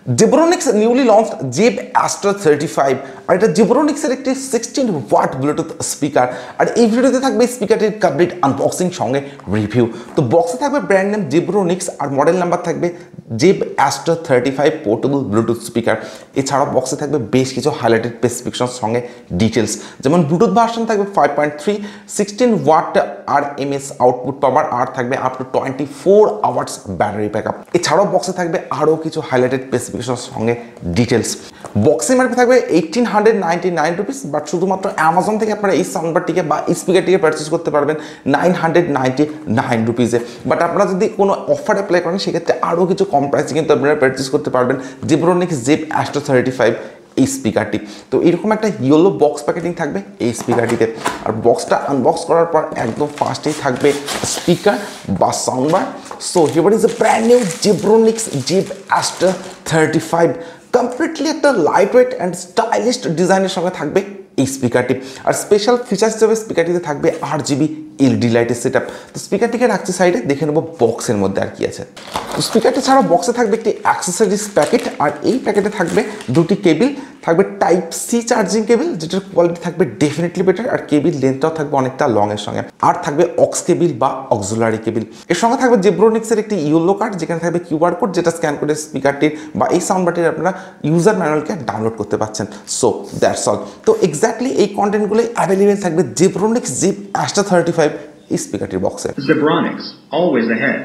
Zebronics newly launched Zeb Astra 35 আর এটা Zebronics-এর একটি 16 watt Bluetooth speaker আর এই ভিডিওতে থাকবে স্পিকারটির কমপ্লিট আনবক্সিং সঙ্গে রিভিউ। তো বক্সে থাকবে ব্র্যান্ড নেম Zebronics আর মডেল নাম্বার থাকবে Zeb Astra 35 portable Bluetooth speaker. এছাড়াও বক্সে থাকবে বেশ কিছু হাইলাইটেড স্পেসিফিকেশন সঙ্গে ডিটেলস, যেমন ব্লুটুথ ভার্সন থাকবে 5.3 16 ওয়াট আর এমএস আউটপুট পাওয়ার আর থাকবে up to 24 hours battery backup. এছাড়াও বক্সে থাকবে আরও কিছু হাইলাইটেড স্পেসিফিকেশন সঙ্গে ডিটেলস। বক্সে এমআরপি থাকবে 1899 রুপিস, বাট শুধুমাত্র অ্যামাজন থেকে আপনারা এই সাউন্ডবারটিকে বা এই স্পিকারটিকে পারচেস করতে পারবেন 999 রুপিসে। বাট আপনারা যদি কোনো অফার অ্যাপ্লাই করেন সেক্ষেত্রে আরও কিছু কম প্রাইসে কিন্তু আপনারা পারচেস করতে পারবেন Zebronics Zeb Astra 35 এই স্পিকারটি। তো এরকম একটা ইয়েলো বক্স প্যাকেটিং থাকবে এই স্পিকারটিতে। আর বক্সটা আনবক্স করার পর একদম ফার্স্টেই থাকবে স্পিকার বা soundbar. So here is a brand new Zebronics Zeb Astra 35, completely একটা লাইট ওয়েট অ্যান্ড স্টাইলিশ ডিজাইনের সঙ্গে থাকবে এই স্পিকারটি। আর স্পেশাল ফিচার্স হিসেবে স্পিকারটিতে থাকবে RGB এলইডি লাইটের সেট আপ। তো স্পিকারটিকে রাখছি সাইডে, দেখে নেবো বক্সের মধ্যে আর কি আছে। তো স্পিকারটি ছাড়াও বক্সে থাকবে একটি অ্যাক্সেসরিজ প্যাকেট, আর এই প্যাকেটে থাকবে দুটি কেবিল, থাকবে টাইপ সি চার্জিং কেবিল যেটার কোয়ালিটি থাকবে ডেফিনেটলি বেটার, আর কেবিল লেন্থটাও থাকবে অনেকটা লং এর সঙ্গে। আর থাকবে অক্স কেবিল বা অক্সিলারি কেবিল। এর সঙ্গে থাকবে Zebronics-এর একটি ইয়েলো কার্ড, যেখানে থাকবে কিউআর কোড, যেটা স্ক্যান করে স্পিকারটির বা এই সাউন্ডবারটির আপনারা ইউজার ম্যানুয়ালকে ডাউনলোড করতে পারছেন। So that's all. তো এক্স্যাক্টলি এই কন্টেন্টগুলো অ্যাভেলেবেল থাকবে Zebronics Zeb Astra 35 এই স্পিকারটির বক্সে। Zebronics, always ahead.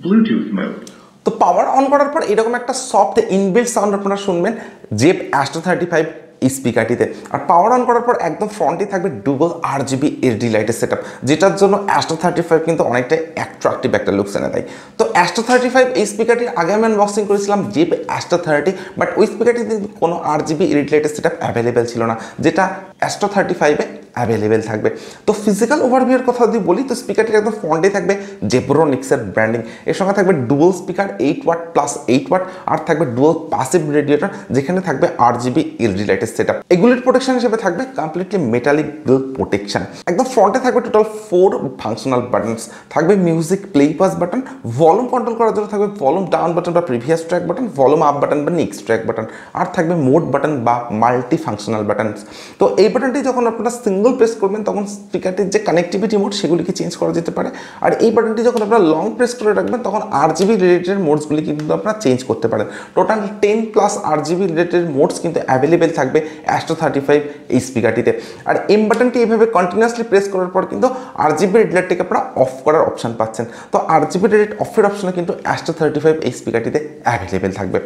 Bluetooth mode. তো পাওয়ার অন করার পর এরকম একটা সফট ইনবিল্ট সাউন্ড আপনারা শুনবেন Zeb Astra 35 এই স্পিকারটিতে। আর পাওয়ার অন করার পর একদম ফ্রন্টে থাকবে ডুবল RGB এলইডি লাইটের সেট আপ, যেটার জন্য Astra 35 কিন্তু অনেকটাই অ্যাট্রাকটিভ একটা লুকস এনে দেয়। তো Astra 35 এই স্পিকারটির আগে আমি আনবক্সিং করেছিলাম Zeb Astra 30, বাট ওই স্পিকারটিতে কোনো RGB এলইডি লাইটের সেট আপ অ্যাভেলেবেল ছিল না, যেটা Astra 35-এ অ্যাভেলেবেল থাকবে। তো ফিজিক্যাল ওভারভিউর কথা যদি বলি, তো স্পিকারটির একদম ফ্রন্টে থাকবে Zebronics-এর ব্র্যান্ডিং। এর সঙ্গে থাকবে dual speaker 8 watt plus 8 watt, আর থাকবে ডুয়াল প্যাসিভ রেডিয়েটর, যেখানে থাকবে RGB এলইডি লাইটের সেট আপ। এগুলির প্রোটেকশন হিসেবে থাকবে কমপ্লিটলি মেটালিক গ্রিল প্রোটেকশন। একদম ফ্রন্টে থাকবে টোটাল 4 ফাংশনাল বাটনস, থাকবে music play pause button, volume control করার জন্য থাকবে ভলিউম ডাউন বাটন বা previous track button, volume up button বা নেক্সট ট্র্যাক বাটন, আর থাকবে মোড বাটন বা মাল্টি ফাংশনাল বাটনস। তো এই বাটনটি যখন আপনারা সিঙ্গল প্রেস করবেন তখন স্পিকারটির যে কানেক্টিভিটি মোড সেগুলিকে চেঞ্জ করা যেতে পারে, আর এই বাটনটি যখন আপনারা লং প্রেস করে রাখবেন তখন RGB রিলেটেড মোডসগুলি কিন্তু আপনারা চেঞ্জ করতে পারেন। Total 10 plus RGB related modes কিন্তু অ্যাভেলেবেল থাকবে Astra 35 এই স্পিকারটিতে। আর এম বাটনটি এইভাবে কন্টিনিউয়াসলি প্রেস করার পর কিন্তু RGB রেড লাইটটিকে আপনারা অফ করার অপশন পাচ্ছেন। তো RGB রেড অফের অপশনে কিন্তু Astra 35 এই স্পিকারটিতে অ্যাভেলেবেল থাকবে।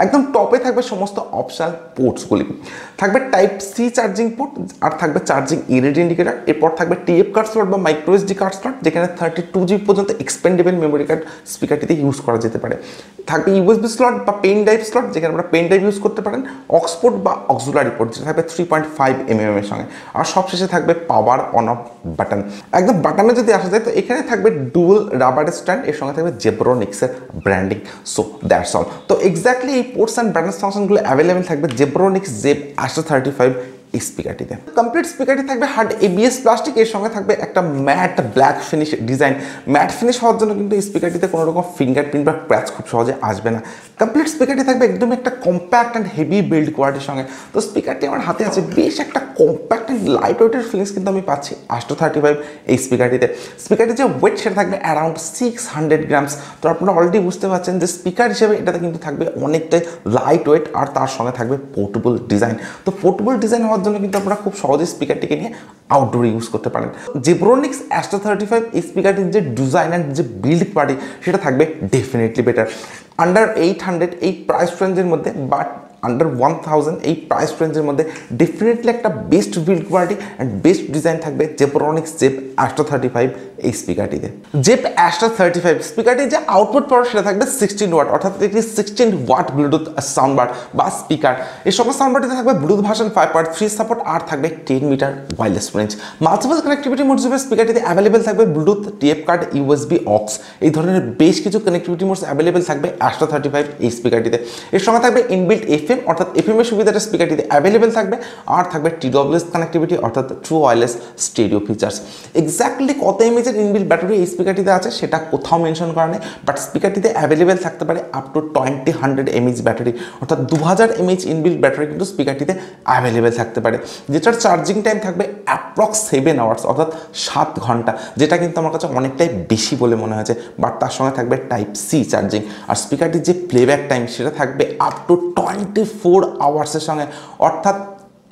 একদম টপে থাকবে সমস্ত অপশনাল পোর্টসগুলি, থাকবে টাইপ সি চার্জিং পোর্ট, আর থাকবে চার্জিং এলইডি ইন্ডিকেটর। এরপর থাকবে টিএফ কার্ড স্লট বা মাইক্রো এসডি কার্ড স্লট, যেখানে 32GB পর্যন্ত এক্সপেন্ডেবল মেমোরি কার্ড স্পিকারটিতে ইউজ করা যেতে পারে। থাকবে ইউএসবি স্লট বা পেন ড্রাইভ স্লট, যেখানে আপনারা পেন ড্রাইভ ইউজ করতে পারেন। অক্সপোর্ট বা অক্সিলারি পোর্ট, যেটা থাকবে 3.5mm এর সঙ্গে। আর সবশেষে থাকবে পাওয়ার অন অফ বাটন। একদম বাটনে যদি আসা যায়, তো এখানে থাকবে ডুয়াল রাবার স্ট্যান্ড, এর সঙ্গে থাকবে Zebronics-এর ব্র্যান্ডিং। So that's all. তো এক্স্যাক্টলি এই পোর্টস অ্যান্ড বাটন ফাংশনগুলো অ্যাভেলেবেল থাকবে Zebronics Zeb Astra 35 এই স্পিকারটিতে। কমপ্লিট স্পিকারটি থাকবে হার্ড ABS প্লাস্টিক, এর সঙ্গে থাকবে একটা matte black finish design. Mat finish হওয়ার জন্য কিন্তু এই স্পিকারটিতে কোনো রকম ফিঙ্গারপ্রিন্ট বা ক্র্যাচ খুব সহজে আসবে না। কমপ্লিট স্পিকারটি থাকবে একদম একটা কম্প্যাক্ট অ্যান্ড হেভি বিল্ড কোয়ালিটির সঙ্গে। তো স্পিকারটি আমার হাতে আছে, বেশ একটা কম্প্যাক্ট অ্যান্ড লাইট ওয়েটের ফিলিংস কিন্তু আমি পাচ্ছি Astra 35 এই স্পিকারটিতে। স্পিকারটির যে ওয়েট সেটা থাকবে অ্যারাউন্ড 600 গ্রামস। তো আপনারা অলরেডি বুঝতে পারছেন যে স্পিকার হিসেবে এটাতে কিন্তু থাকবে অনেকটাই লাইট ওয়েট, আর তার সঙ্গে থাকবে পোর্টেবল ডিজাইন। তো পোর্টেবল ডিজাইন হওয়ার জন্য কিন্তু আপনারা খুব সহজে স্পিকারটিকে নিয়ে আউটডোরে ইউজ করতে পারেন। Zebronics Astra 35 এই স্পিকারটির যে ডিজাইন অ্যান্ড যে বিল্ড কোয়ালিটি সেটা থাকবে ডেফিনেটলি বেটার। আন্ডার 800 এই প্রাইস রেঞ্জের মধ্যে, বাট আন্ডার 1000 এই প্রাইস রেঞ্জের মধ্যে ডেফিনেটলি একটা best build quality and best design থাকবে Zebronics Zeb Astra 35 এই স্পিকারটিতে। Zeb Astra 35 স্পিকারটির যে আউটপুট পাওয়ার সেটা থাকবে 16 ওয়াট, অর্থাৎ একটি 16 ওয়াট ব্লুটুথ সাউন্ডবার বা স্পিকার। এই সকল সাউন্ডবারটিতে থাকবে ব্লুটুথ ভার্সন 5.3 সাপোর্ট, আর থাকবে 10 metre wireless range. Multiple connectivity modes হিসেবে স্পিকারটিতে অ্যাভেলেবেল থাকবে Bluetooth, TF card, USB, aux, এই ধরনের বেশ কিছু কানেক্টিভিটি মোডস অ্যাভেলেবেল থাকবে Astra 35 এই স্পিকারটিতে। এর সঙ্গে থাকবে ইনবিল্ট FM অর্থাৎ FM এর সুবিধাটা স্পিকারটিতে অ্যাভেলেবেল থাকবে, আর থাকবে TWS কানেক্টিভিটি অর্থাৎ true wireless stereo features. Exactly কত এমএএচের ইনবিল্ট ব্যাটারি এই স্পিকারটিতে আছে সেটা কোথাও মেনশন করা নেই, বাট স্পিকারটিতে অ্যাভেলেবেল থাকতে পারে আপ টু 100 mAh ব্যাটারি, অর্থাৎ 2000 mAh ইনবিল্ট ব্যাটারি কিন্তু স্পিকারটিতে অ্যাভেলেবেল থাকতে পারে, যেটার চার্জিং টাইম থাকবে অ্যাপ্রক্স 7 আওয়ার্স অর্থাৎ 7 ঘন্টা, যেটা কিন্তু আমার কাছে অনেকটাই বেশি বলে মনে হয়েছে। বাট তার সঙ্গে থাকবে টাইপ সি চার্জিং, আর স্পিকারটির যে প্লেব্যাক টাইম সেটা থাকবে আপ টু 24 আওয়ার্সের সঙ্গে, অর্থাৎ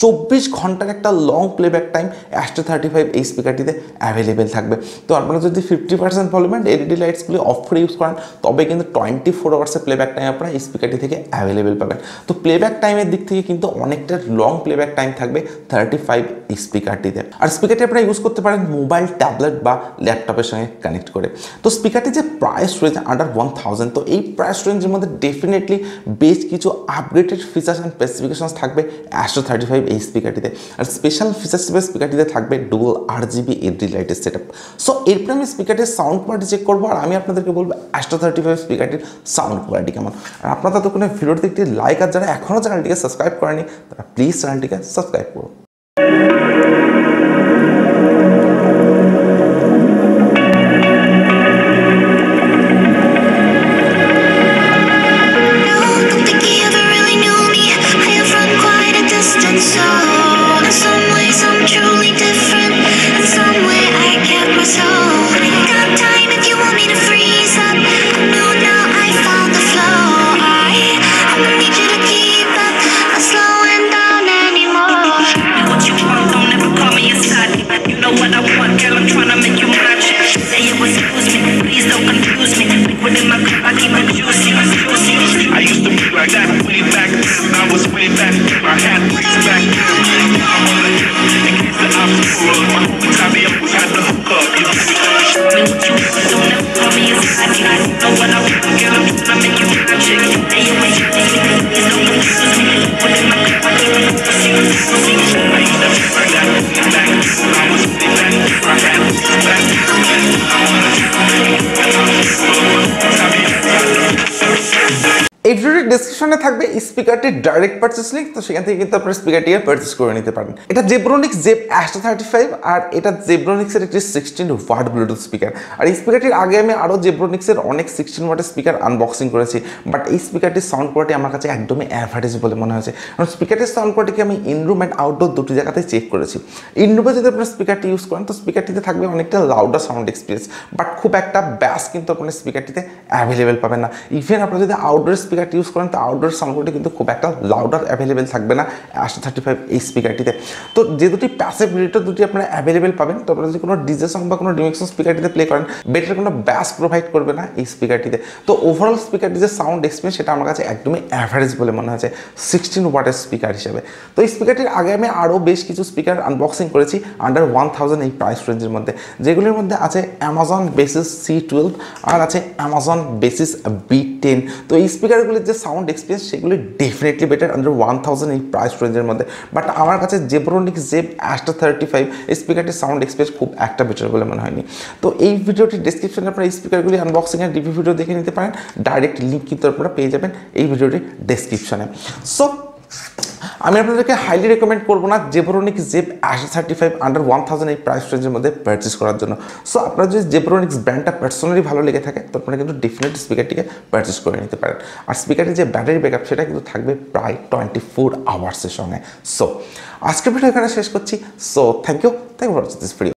24 ঘন্টার একটা লং প্লেব্যাক টাইম অ্যাস্ট্রো 35 এই স্পিকারটিতে অ্যাভেলেবেল থাকবে। তো আপনারা যদি 50% ভলিউমের এলইডি লাইটসগুলি অফ করে ইউজ করেন তবে কিন্তু 24 আওয়ার্সের প্লেব্যাক টাইম আপনারা এই স্পিকারটি থেকে অ্যাভেলেবেল পাবেন। তো প্লেব্যাক টাইমের দিক থেকে কিন্তু অনেকটা লং প্লেব্যাক টাইম থাকবে 35 এই স্পিকারটিতে। আর স্পিকারটি আপনারা ইউজ করতে পারেন মোবাইল, ট্যাবলেট বা ল্যাপটপের সঙ্গে কানেক্ট করে। তো স্পিকারটি যে প্রাইস রয়েছে আন্ডার 1000, তো এই প্রাইস রেঞ্জের মধ্যে ডেফিনেটলি বেশ কিছু আপগ্রেডেড ফিচার্স অ্যান্ড স্পেসিফিকেশনস থাকবে অ্যাস্ট্রো 35 এই স্পিকারটিতে। আর স্পেশাল ফিচার্স হিসেবে স্পিকারটিতে থাকবে ডুয়াল RGB এলইডি লাইটের সেটআপ। সো এরপরে আমি স্পিকারটির সাউন্ড কোয়ালিটি চেক করবো, আর আমি আপনাদেরকে বলবো অ্যাস্ট্রো 35 স্পিকারটির সাউন্ড কোয়ালিটি কেমন। আর আপনারা ততক্ষণে ভিডিওটিতে একটি লাইক, আর যারা এখনও চ্যানেলটিকে সাবস্ক্রাইব করেনি তারা প্লিজ চ্যানেলটিকে সাবস্ক্রাইব করুন। I used to be like that way back. I was way back. I had to be back. In case the obstacle, my homie Tommy always had the hook up. You know don't ever call me a side chick. I know what I want, girl. I'm tryna make you my chick. Hey, you ain't please don't confuse me. Put in my cup, I keep it pussy. I used to be like that way back. I was way back. I had to be back. এই ভিডিওটির ডেসক্রিপশনে থাকবে স্পিকারটির direct purchase link, তো সেখান থেকে কিন্তু আপনারা স্পিকারটিকে purchase করে নিতে পারেন। এটা জেব্রোনিক্স জেব অ্যাস্ট্রো 35, আর এটা জেব্রোনিক্সের একটি 16 ওয়াট ব্লুটুথ স্পিকার। আর এই স্পিকারটির আগে আমি আরও জেব্রোনিক্সের অনেক 16 ওয়াটের স্পিকার আনবক্সিং করেছি, বাট এই স্পিকারটির সাউন্ড কোয়ালিটি আমার কাছে একদমই অ্যাভারেজ বলে মনে হয়েছে। কারণ স্পিকারটির সাউন্ড কোয়ালিটিকে আমি ইনরুম অ্যান্ড আউটডোর দুটি জায়গাতে চেক করেছি। ইনরুমে যদি আপনারা স্পিকারটি ইউজ করেন তো স্পিকারটিতে থাকবে অনেকটা লাউডার সাউন্ড এক্সপিরিয়েন্স, বাট খুব একটা ব্যাস কিন্তু আপনার স্পিকারটিতে অ্যাভেলেবেল পাবেন না। ইভেন আপনারা যদি আউটডোর স্পিকারটি ইউজ করেন তো আউটডোর সাউন্ড কোয়ালিটি কিন্তু খুব একটা লাউডার অ্যাভেলেবেল থাকবে না অ্যাস্ট্রো 35 এই স্পিকারটিতে। তো যে দুটি প্যাসিভ রেডিয়েটর দুটি আপনারা অ্যাভেলেবেল পাবেন, তো আপনারা যদি কোনো ডিজে সং বা কোনো রিমিক্স স্পিকারটিতে প্লে করেন বেটার কোনো ব্যাস প্রোভাইড করবে না এই স্পিকারটিতে। তো ওভারঅল স্পিকারটি যে সাউন্ড এক্সপিরিয়েন্স সেটা আমার কাছে একদমই অ্যাভারেজ বলে মনে হয়েছে 16 ওয়াটের স্পিকার হিসেবে। তো এই স্পিকারটির আগে আমি আরও বেশ কিছু স্পিকার আনবক্সিং করেছি আন্ডার 1000 এই প্রাইস রেঞ্জের মধ্যে, যেগুলির মধ্যে আছে অ্যামাজন বেসিস C12 আর আছে অ্যামাজন বেসিস B10। তো এই স্পিকারগুলির যে সাউন্ড এক্সপিরিয়েন্স সেগুলি ডেফিনেটলি বেটার আন্ডার 1000 এই প্রাইস রেঞ্জের মধ্যে। বাট আমার কাছে জেব্রোনিক্স জেব অ্যাস্ট্রো 35 এই স্পিকারটির সাউন্ড এক্সপিরিয়েন্স খুব একটা বেটার বলে মনে হয়নি। তো এই ভিডিওটির ডেসক্রিপশনে আপনারা এই স্পিকারগুলি আনবক্সিং এর রিভিউ ভিডিও দেখে নিতে পারেন, ডাইরেক্ট লিঙ্ক কিন্তু আপনারা পেয়ে যাবেন এই ভিডিওটির ডেসক্রিপশনে। সো আমি আপনাদেরকে হাইলি রেকমেন্ড করবো না জেব্রোনিক্স জেব অ্যাস্ট্রো 35 আন্ডার 1000 এই প্রাইস রেঞ্জের মধ্যে পারচেস করার জন্য। সো আপনারা যদি জেব্রোনিক্স ব্র্যান্ডটা পার্সোনালি ভালো লেগে থাকে তো আপনারা কিন্তু ডেফিনেটলি স্পিকারটিকে পারচেস করে নিতে পারেন। আর স্পিকারের যে ব্যাটারি ব্যাকআপ সেটা কিন্তু থাকবে প্রায় 24 আওয়ার্সের সঙ্গে। সো আজকের ভিডিও এখানে শেষ করছি। So thank you for watching this video.